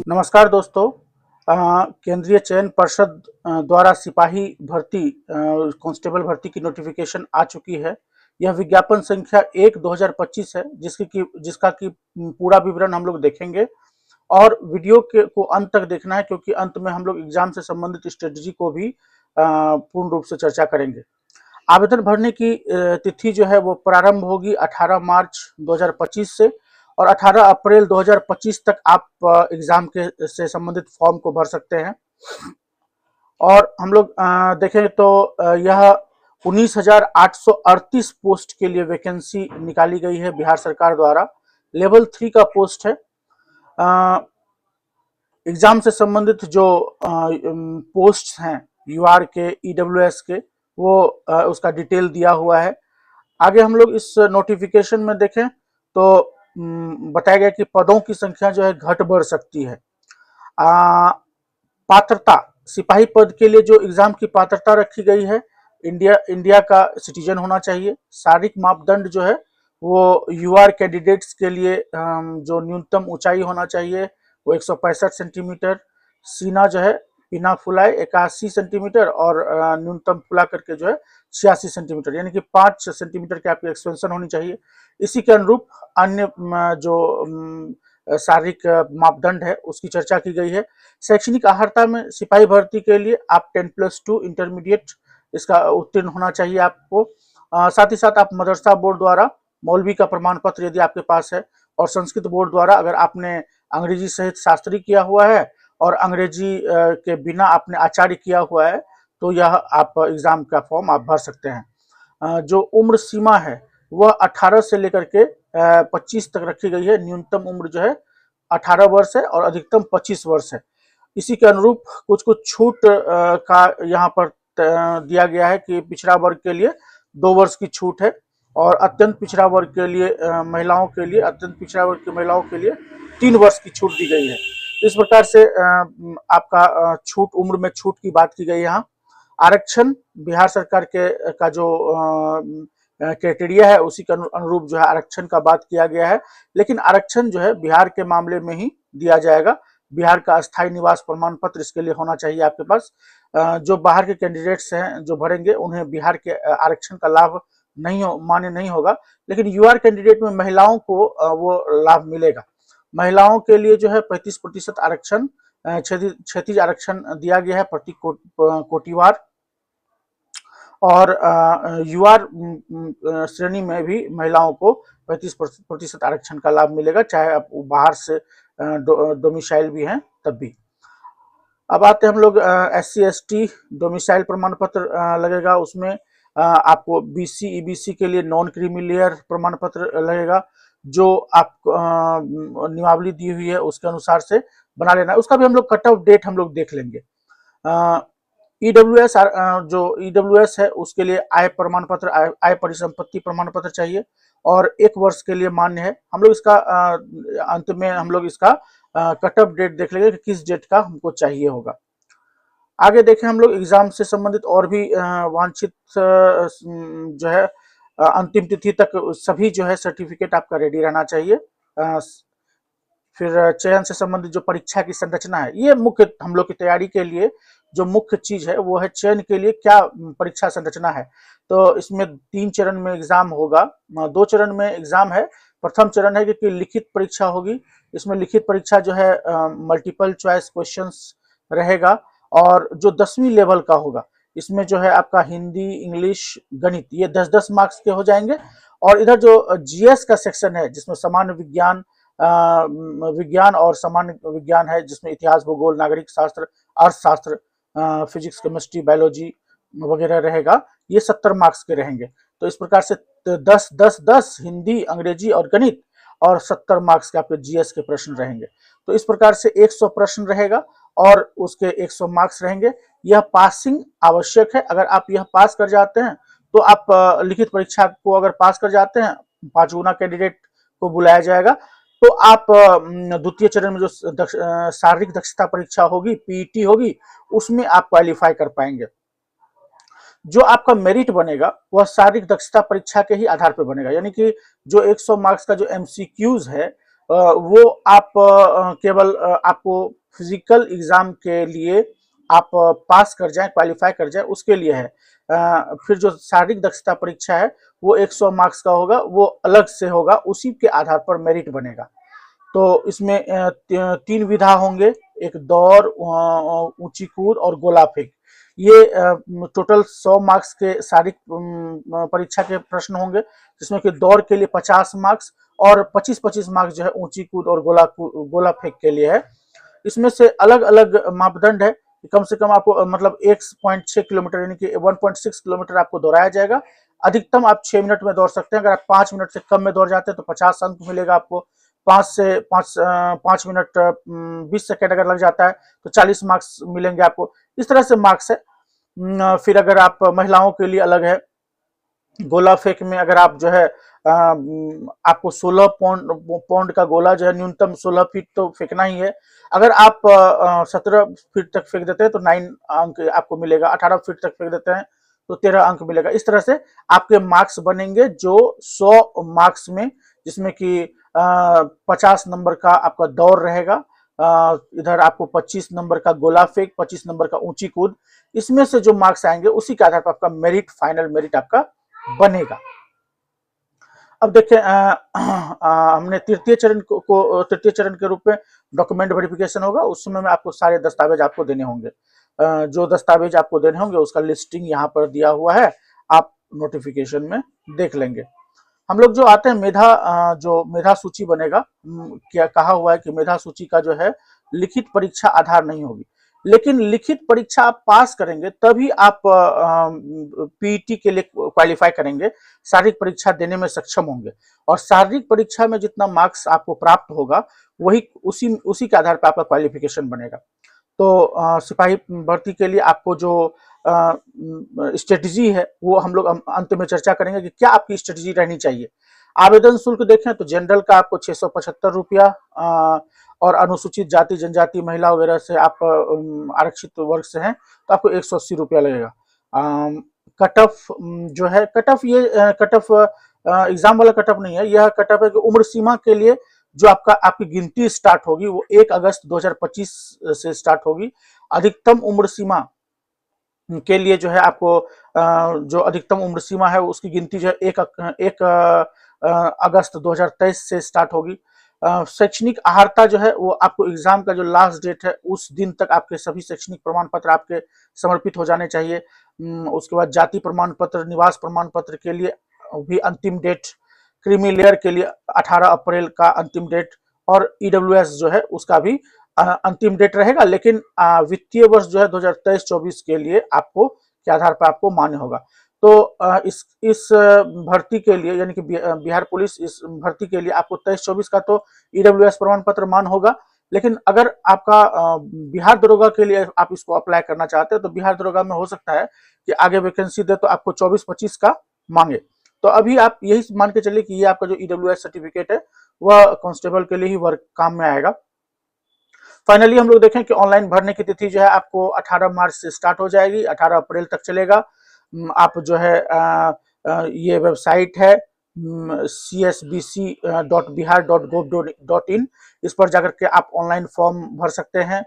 नमस्कार दोस्तों। केंद्रीय चयन पर्षद द्वारा सिपाही भर्ती कांस्टेबल भर्ती की नोटिफिकेशन आ चुकी है। यह विज्ञापन संख्या 1/2025 है, जिसका की पूरा विवरण हम लोग देखेंगे और वीडियो को अंत तक देखना है, क्योंकि अंत में हम लोग एग्जाम से संबंधित स्ट्रेटजी को भी पूर्ण रूप से चर्चा करेंगे। आवेदन भरने की तिथि जो है वो प्रारंभ होगी 18 मार्च 2025 से और 18 अप्रैल 2025 तक आप एग्जाम के से संबंधित फॉर्म को भर सकते हैं। और हम लोग देखें तो यह 19,838 पोस्ट के लिए वैकेंसी निकाली गई है बिहार सरकार द्वारा। लेवल 3 का पोस्ट है। एग्जाम से संबंधित जो पोस्ट हैं यूआर के, ईडब्ल्यूएस के, वो उसका डिटेल दिया हुआ है। आगे हम लोग इस नोटिफिकेशन में देखें तो बताया गया कि पदों की संख्या जो है घट बढ़ सकती है। पात्रता, सिपाही पद के लिए जो एग्जाम की पात्रता रखी गई है, इंडिया का सिटीजन होना चाहिए। शारीरिक मापदंड जो है वो यूआर कैंडिडेट्स के लिए जो न्यूनतम ऊंचाई होना चाहिए वो 165 सेंटीमीटर, सीना जो है बिना फुलाए 81 सेंटीमीटर और न्यूनतम फुला करके जो है 86 सेंटीमीटर, यानी कि 5 सेंटीमीटर की आपकी एक्सपेंशन होनी चाहिए। इसी के अनुरूप अन्य जो शारीरिक मापदंड है उसकी चर्चा की गई है। शैक्षणिक अर्हता में सिपाही भर्ती के लिए आप 10+2 इंटरमीडिएट इसका उत्तीर्ण होना चाहिए आपको। साथ ही साथ आप मदरसा बोर्ड द्वारा मौलवी का प्रमाण पत्र यदि आपके पास है, और संस्कृत बोर्ड द्वारा अगर आपने अंग्रेजी सहित शास्त्री किया हुआ है और अंग्रेजी के बिना आपने आचार्य किया हुआ है, तो यह आप एग्जाम का फॉर्म आप भर सकते हैं। जो उम्र सीमा है वह 18 से लेकर के 25 तक रखी गई है। न्यूनतम उम्र जो है 18 वर्ष है और अधिकतम 25 वर्ष है। इसी के अनुरूप कुछ कुछ छूट का यहाँ पर दिया गया है कि पिछड़ा वर्ग के लिए 2 वर्ष की छूट है और अत्यंत पिछड़ा वर्ग के लिए महिलाओं के लिए, अत्यंत पिछड़ा वर्ग की महिलाओं के लिए 3 वर्ष की छूट दी गई है। इस प्रकार से आपका छूट, उम्र में छूट की बात की गई है। यहाँ आरक्षण बिहार सरकार का जो क्राइटेरिया है उसी के अनुरूप जो है आरक्षण का बात किया गया है, लेकिन आरक्षण जो है बिहार के मामले में ही दिया जाएगा। बिहार का अस्थायी निवास प्रमाण पत्र इसके लिए होना चाहिए आपके पास। जो बाहर के कैंडिडेट्स हैं जो भरेंगे उन्हें बिहार के आरक्षण का लाभ मान्य नहीं होगा, लेकिन यूआर कैंडिडेट में महिलाओं को वो लाभ मिलेगा। महिलाओं के लिए जो है 35% आरक्षण, क्षैतिज आरक्षण दिया गया है प्रति कोटिवार। और यूआर श्रेणी में भी महिलाओं को 35% आरक्षण का लाभ मिलेगा, चाहे आप बाहर से डोमिसाइल भी हैं तब भी। अब आते हैं हम लोग SC ST डोमिसाइल प्रमाण पत्र लगेगा। उसमें आपको BC EBC के लिए नॉन क्रीमी लेयर प्रमाण पत्र लगेगा, जो आप नियमावली दी हुई है उसके अनुसार से बना लेना है। उसका भी हम लोग कट ऑफ डेट हम लोग देख लेंगे। ईडब्ल्यूएस जो ईडब्ल्यूएस है उसके लिए आय प्रमाण पत्र, आय परिसंपत्ति प्रमाण पत्र चाहिए और 1 वर्ष के लिए मान्य है। हम लोग इसका अंत में हम लोग इसका कट ऑफ डेट देख लेंगे कि किस डेट का हमको चाहिए होगा। आगे देखें हम लोग एग्जाम से संबंधित और भी वांछित जो है अंतिम तिथि तक सभी जो है सर्टिफिकेट आपका रेडी रहना चाहिए। फिर चयन से संबंधित जो परीक्षा की संरचना है, ये मुख्य हम लोग की तैयारी के लिए जो मुख्य चीज है वो है चयन के लिए क्या परीक्षा संरचना है। तो इसमें 3 चरण में एग्जाम होगा, 2 चरण में एग्जाम है। प्रथम चरण है कि लिखित परीक्षा होगी। इसमें लिखित परीक्षा जो है मल्टीपल चॉइस क्वेश्चंस रहेगा और जो 10वीं लेवल का होगा इसमें जो है आपका हिंदी, इंग्लिश, गणित, ये 10-10 मार्क्स के हो जाएंगे। और इधर जो जीएस का सेक्शन है जिसमें सामान्य विज्ञान और सामान्य विज्ञान है, जिसमें इतिहास, भूगोल, नागरिक शास्त्र, अर्थशास्त्र, फिजिक्स, केमिस्ट्री, बायोलॉजी वगैरह रहेगा, ये 70 मार्क्स के रहेंगे। तो इस प्रकार से 10-10-10 हिंदी, अंग्रेजी और गणित और 70 मार्क्स के आपके जीएस के प्रश्न रहेंगे। तो इस प्रकार से 100 प्रश्न रहेगा और उसके 100 मार्क्स रहेंगे। यह पासिंग आवश्यक है। अगर आप यह पास कर जाते हैं तो आप लिखित परीक्षा को अगर पास कर जाते हैं, 5 गुना कैंडिडेट को बुलाया जाएगा। तो आप द्वितीय चरण में जो शारीरिक दक्षता परीक्षा होगी, पीईटी होगी, उसमें आप क्वालिफाई कर पाएंगे। जो आपका मेरिट बनेगा वह शारीरिक दक्षता परीक्षा के ही आधार पर बनेगा, यानी कि जो 100 मार्क्स का जो एमसीक्यूज है वो आप केवल आपको फिजिकल एग्जाम के लिए आप पास कर जाएं, क्वालिफाई कर जाएं, उसके लिए है। फिर जो शारीरिक दक्षता परीक्षा है वो 100 मार्क्स का होगा, वो अलग से होगा, उसी के आधार पर मेरिट बनेगा। तो इसमें तीन विधा होंगे, एक दौड़, ऊंची कूद और गोला फेंक। ये टोटल 100 मार्क्स के शारीरिक परीक्षा के प्रश्न होंगे, जिसमें कि दौड़ के लिए 50 मार्क्स और 25-25 मार्क्स जो है ऊंची कूद और गोला फेंक के लिए है। इसमें से अलग अलग मापदंड है कि कम से कम आपको मतलब 1.6 किलोमीटर यानी कि 1.6 किलोमीटर आपको दौड़ाया जाएगा। अधिकतम आप 6 मिनट में दौड़ सकते हैं। अगर आप 5 मिनट से कम में दौड़ जाते हैं तो 50 अंक मिलेगा आपको। 5 मिनट 20 सेकेंड अगर लग जाता है तो 40 मार्क्स मिलेंगे आपको। इस तरह से मार्क्स है। फिर अगर आप महिलाओं के लिए अलग है, गोला फेंक में अगर आप जो है आपको 16 पौंड का गोला जो है न्यूनतम 16 फीट तो फेंकना ही है। अगर आप 17 फीट तक फेंक देते हैं तो 9 अंक आपको मिलेगा, 18 फीट तक फेंक देते हैं तो 13 अंक मिलेगा। इस तरह से आपके मार्क्स बनेंगे जो 100 मार्क्स में, जिसमें कि 50 नंबर का आपका दौड़ रहेगा, इधर आपको 25 नंबर का गोला फेंक, 25 नंबर का ऊंची कूद। इसमें से जो मार्क्स आएंगे उसी के आधार पर आपका मेरिट, फाइनल मेरिट आपका बनेगा। अब देखें हमने तृतीय चरण को तृतीय चरण के रूप में डॉक्यूमेंट वेरिफिकेशन होगा। उस समय में आपको सारे दस्तावेज आपको देने होंगे। जो दस्तावेज आपको देने होंगे उसका लिस्टिंग यहाँ पर दिया हुआ है, आप नोटिफिकेशन में देख लेंगे। हम लोग जो आते हैं जो मेधा सूची बनेगा, क्या कहा हुआ है कि मेधा सूची का जो है लिखित परीक्षा आधार नहीं होगी, लेकिन लिखित परीक्षा आप पास करेंगे तभी आप पीईटी के लिए क्वालिफाई करेंगे, शारीरिक परीक्षा देने में सक्षम होंगे। और शारीरिक परीक्षा में जितना मार्क्स आपको प्राप्त होगा वही उसी के आधार पर आपका क्वालिफिकेशन बनेगा। तो सिपाही भर्ती के लिए आपको जो स्ट्रेटजी है वो हम लोग अंत में चर्चा करेंगे कि क्या आपकी स्ट्रेटजी रहनी चाहिए। आवेदन शुल्क देखें तो जनरल का आपको 675 रुपया, और अनुसूचित जाति जनजाति महिला वगैरह से आप आरक्षित वर्ग से हैं तो आपको 180 रुपया लगेगा। कट ऑफ जो है, कट ऑफ ये कट ऑफ एग्जाम वाला कट ऑफ नहीं है, यह कट ऑफ है कि उम्र सीमा के लिए जो आपकी गिनती स्टार्ट होगी वो 1 अगस्त 2025 से स्टार्ट होगी। अधिकतम उम्र सीमा के लिए जो है आपको जो अधिकतम उम्र सीमा है उसकी गिनती जो है 1 अगस्त 2023 से स्टार्ट होगी। शैक्षणिक अहर्ता जो है वो आपको एग्जाम का जो लास्ट डेट है उस दिन तक आपके सभी शैक्षणिक प्रमाण पत्र आपके समर्पित हो जाने चाहिए। उसके बाद जाति प्रमाण पत्र, निवास प्रमाण पत्र के लिए भी अंतिम डेट, क्रीमी लेयर के लिए 18 अप्रैल का अंतिम डेट, और ईडब्ल्यूएस जो है उसका भी अंतिम डेट रहेगा। लेकिन वित्तीय वर्ष जो है 2023-24 के लिए आपको के आधार पर आपको मान्य होगा। तो इस भर्ती के लिए यानी कि बिहार पुलिस इस भर्ती के लिए आपको 23-24 का तो ईडब्ल्यूएस प्रमाण पत्र मान होगा। लेकिन अगर आपका बिहार दरोगा के लिए आप इसको अप्लाई करना चाहते हैं तो बिहार दरोगा में हो सकता है कि आगे वैकेंसी दे तो आपको 24-25 का मांगे। तो अभी आप यही मान के चलिए कि ये आपका जो ईडब्ल्यूएस सर्टिफिकेट है वह कांस्टेबल के लिए ही वर्क काम में आएगा। फाइनली हम लोग देखें कि ऑनलाइन भरने की तिथि जो है आपको 18 मार्च से स्टार्ट हो जाएगी, 18 अप्रैल तक चलेगा। आप जो है ये वेबसाइट है csbc.bihar.gov.in, इस पर जाकर के आप ऑनलाइन फॉर्म भर सकते हैं।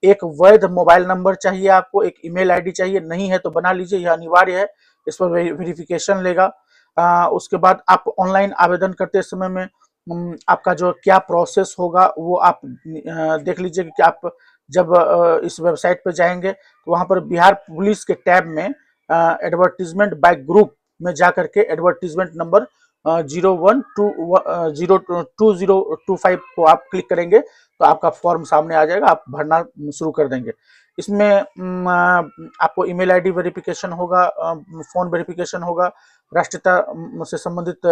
एक वैध मोबाइल नंबर चाहिए आपको, एक ईमेल आईडी चाहिए, नहीं है तो बना लीजिए, यह अनिवार्य है, इस पर वेरिफिकेशन लेगा। उसके बाद आप ऑनलाइन आवेदन करते समय में आपका जो क्या प्रोसेस होगा वो आप देख लीजिए कि आप जब इस वेबसाइट पर जाएंगे तो वहां पर बिहार पुलिस के टैब में एडवर्टीजमेंट बाय ग्रुप में जाकर के एडवर्टीजमेंट नंबर 012025 को आप क्लिक करेंगे तो आपका फॉर्म सामने आ जाएगा, आप भरना शुरू कर देंगे। इसमें आपको ईमेल आईडी वेरिफिकेशन होगा, फोन वेरिफिकेशन होगा, राष्ट्रीयता से संबंधित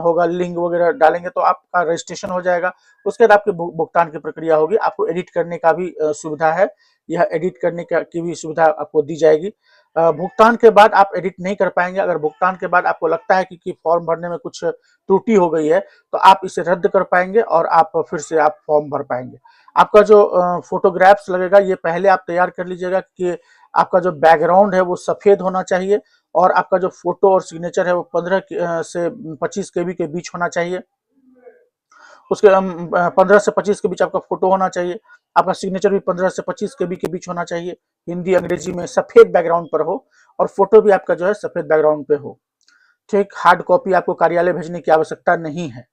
होगा, लिंक वगैरह डालेंगे तो आपका रजिस्ट्रेशन हो जाएगा। उसके बाद आपके भुगतान की प्रक्रिया होगी, आपको एडिट करने का भी सुविधा है, यह एडिट करने की भी सुविधा आपको दी जाएगी। भुगतान के बाद आप एडिट नहीं कर पाएंगे। अगर भुगतान के बाद आपको लगता है कि फॉर्म भरने में कुछ त्रुटि हो गई है तो आप इसे रद्द कर पाएंगे और आप फिर से आप फॉर्म भर पाएंगे। आपका जो फोटोग्राफ्स लगेगा ये पहले आप तैयार कर लीजिएगा कि आपका जो बैकग्राउंड है वो सफेद होना चाहिए और आपका जो फोटो और सिग्नेचर है वो 15 से 25 KB के बीच होना चाहिए। उसके 15 से 25 के बीच आपका फोटो होना चाहिए, आपका सिग्नेचर भी 15 से 25 केबी के बीच होना चाहिए, हिंदी अंग्रेजी में सफेद बैकग्राउंड पर हो, और फोटो भी आपका जो है सफेद बैकग्राउंड पे हो। ठीक, हार्ड कॉपी आपको कार्यालय भेजने की आवश्यकता नहीं है।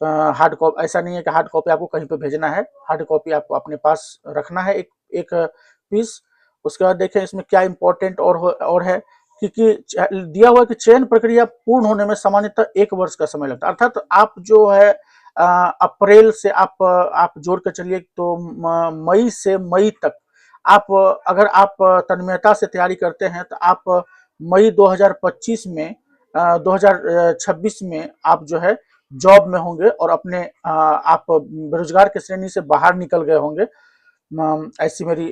हार्ड कॉपी ऐसा नहीं है कि हार्ड कॉपी आपको कहीं पे भेजना है, हार्ड कॉपी आपको अपने पास रखना है एक एक पीस। उसके बाद देखें इसमें क्या इंपॉर्टेंट और है कि दिया हुआ कि चयन प्रक्रिया पूर्ण होने में सामान्यतः 1 वर्ष का समय लगता है, अर्थात आप जो है अप्रैल से आप जोड़ कर चलिए तो मई से मई तक आप, अगर आप तन्मयता से तैयारी करते हैं तो आप मई 2025 में 2026 में आप जो है जॉब में होंगे और अपने आप बेरोजगार की श्रेणी से बाहर निकल गए होंगे। ऐसी मेरी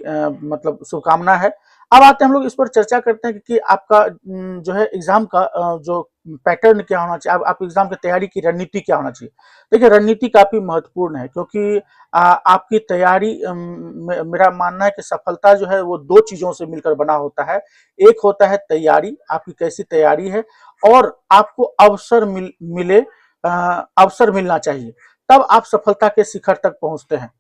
मतलब शुभकामना है। अब आते हैं हम लोग इस पर चर्चा करते हैं कि आपका जो है एग्जाम का जो पैटर्न क्या होना चाहिए, आप एग्जाम की तैयारी की रणनीति क्या होना चाहिए। देखिए रणनीति काफी महत्वपूर्ण है, क्योंकि आपकी तैयारी मेरा मानना है कि सफलता जो है वो 2 चीजों से मिलकर बना होता है। एक होता है तैयारी, आपकी कैसी तैयारी है, और आपको अवसर मिलना चाहिए, तब आप सफलता के शिखर तक पहुंचते हैं।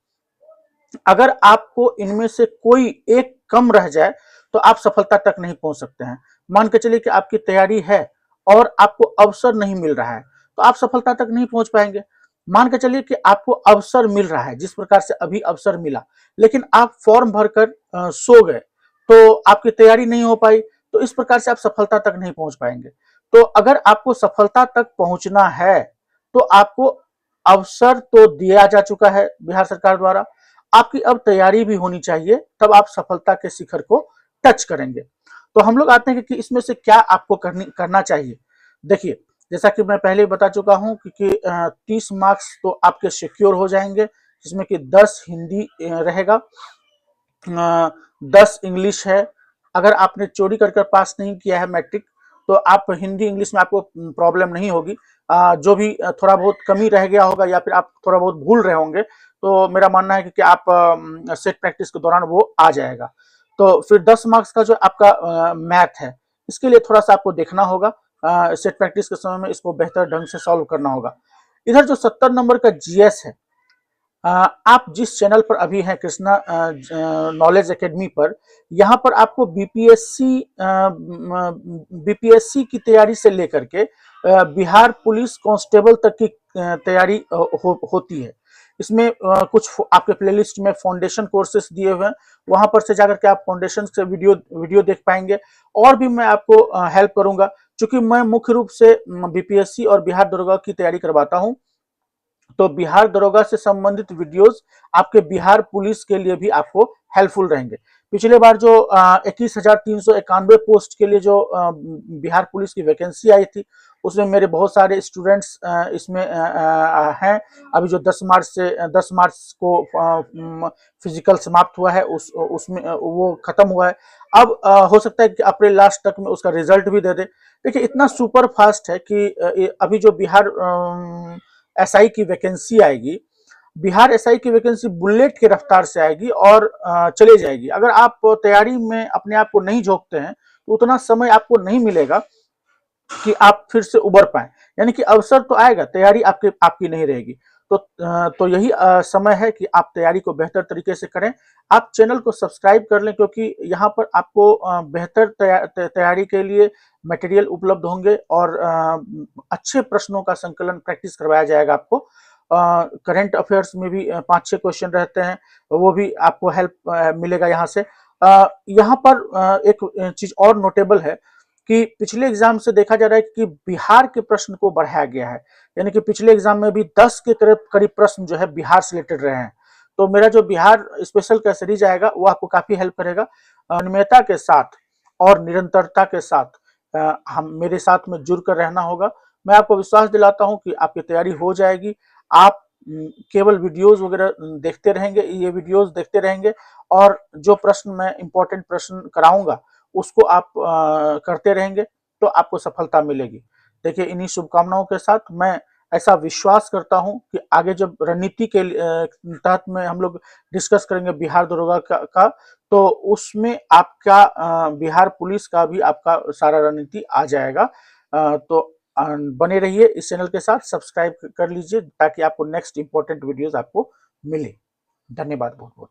अगर आपको इनमें से कोई एक कम रह जाए तो आप सफलता तक नहीं पहुंच सकते हैं। मान के चलिए कि आपकी तैयारी है और आपको अवसर नहीं मिल रहा है, तो आप सफलता तक नहीं पहुंच पाएंगे। मान के चलिए कि आपको अवसर मिल रहा है, जिस प्रकार से अभी अवसर मिला, लेकिन आप फॉर्म भरकर सो गए, तो आपकी तैयारी नहीं हो पाई, तो इस प्रकार से आप सफलता तक नहीं पहुंच पाएंगे। तो अगर आपको सफलता तक पहुंचना है तो आपको अवसर तो दिया जा चुका है बिहार सरकार द्वारा, आपकी अब तैयारी भी होनी चाहिए, तब आप सफलता के शिखर को टच करेंगे। तो हम लोग आते हैं कि इसमें से क्या आपको करना चाहिए। देखिए, जैसा कि मैं पहले बता चुका हूं कि 30 मार्क्स तो आपके सिक्योर हो जाएंगे, जिसमें कि 10 हिंदी रहेगा, 10 इंग्लिश है। अगर आपने चोरी कर कर पास नहीं किया है मैट्रिक, तो आप हिंदी इंग्लिश में आपको प्रॉब्लम नहीं होगी। जो भी थोड़ा बहुत कमी रह गया होगा या फिर आप थोड़ा बहुत भूल रहे होंगे, तो मेरा मानना है कि आप सेट प्रैक्टिस के दौरान वो आ जाएगा। तो फिर 10 मार्क्स का जो आपका मैथ है, इसके लिए थोड़ा सा आपको देखना होगा, सेट प्रैक्टिस के समय में इसको बेहतर ढंग से सॉल्व करना होगा। इधर जो 70 नंबर का जीएस है, आप जिस चैनल पर अभी हैं, कृष्णा नॉलेज एकेडमी पर, यहाँ पर आपको बीपीएससी की तैयारी से लेकर के बिहार पुलिस कांस्टेबल तक की तैयारी होती है। इसमें कुछ आपके प्लेलिस्ट में फाउंडेशन कोर्सेस दिए हुए हैं, वहां पर से जाकर के आप फाउंडेशन से वीडियो देख पाएंगे। और भी मैं आपको हेल्प करूंगा, क्योंकि मैं मुख्य रूप से बीपीएससी और बिहार दरोगा की तैयारी करवाता हूं, तो बिहार दरोगा से संबंधित वीडियोस आपके बिहार पुलिस के लिए भी आपको हेल्पफुल रहेंगे। पिछले बार जो 21,391 पोस्ट के लिए जो बिहार पुलिस की वैकेंसी आई थी, उसमें मेरे बहुत सारे स्टूडेंट्स इसमें हैं। अभी जो 10 मार्च को फिजिकल समाप्त हुआ है, उसमें वो खत्म हुआ है। अब हो सकता है कि अप्रैल लास्ट तक में उसका रिजल्ट भी दे दे। देखिए, इतना सुपर फास्ट है कि अभी जो बिहार एसआई की वैकेंसी आएगी, बिहार एसआई की वैकेंसी बुलेट की रफ्तार से आएगी और चले जाएगी। अगर आप तैयारी में अपने आप को नहीं झोंकते हैं, तो उतना समय आपको नहीं मिलेगा कि आप फिर से उबर पाए। यानी कि अवसर तो आएगा, तैयारी आपकी नहीं रहेगी। तो यही समय है कि आप तैयारी को बेहतर तरीके से करें। आप चैनल को सब्सक्राइब कर लें, क्योंकि यहाँ पर आपको बेहतर तैयारी के लिए मटेरियल उपलब्ध होंगे और अच्छे प्रश्नों का संकलन प्रैक्टिस करवाया जाएगा आपको। करंट अफेयर्स में भी 5-6 क्वेश्चन रहते हैं, वो भी आपको हेल्प मिलेगा यहाँ से। यहाँ पर एक चीज और नोटेबल है कि पिछले एग्जाम से देखा जा रहा है कि बिहार के प्रश्न को बढ़ाया गया है। यानी कि पिछले एग्जाम में भी 10 के करीब प्रश्न जो है बिहार से रिलेटेड रहे हैं। तो मेरा जो बिहार स्पेशल का सीरीज आएगा वो आपको काफी हेल्प करेगा। नियमितता के साथ और निरंतरता के साथ हम मेरे साथ में जुड़ कर रहना होगा। मैं आपको विश्वास दिलाता हूं कि आपकी तैयारी हो जाएगी। आप केवल वीडियोस वगैरह देखते रहेंगे, ये वीडियोस देखते रहेंगे, और जो प्रश्न मैं इंपॉर्टेंट प्रश्न कराऊंगा उसको आप करते रहेंगे, तो आपको सफलता मिलेगी। देखिए, इन्हीं शुभकामनाओं के साथ मैं ऐसा विश्वास करता हूं कि आगे जब रणनीति के तहत में हम लोग डिस्कस करेंगे बिहार दरोगा का, तो उसमें आपका बिहार पुलिस का भी आपका सारा रणनीति आ जाएगा। तो बने रहिए इस चैनल के साथ, सब्सक्राइब कर लीजिए ताकि आपको नेक्स्ट इंपॉर्टेंट वीडियोस आपको मिले। धन्यवाद बहुत बहुत।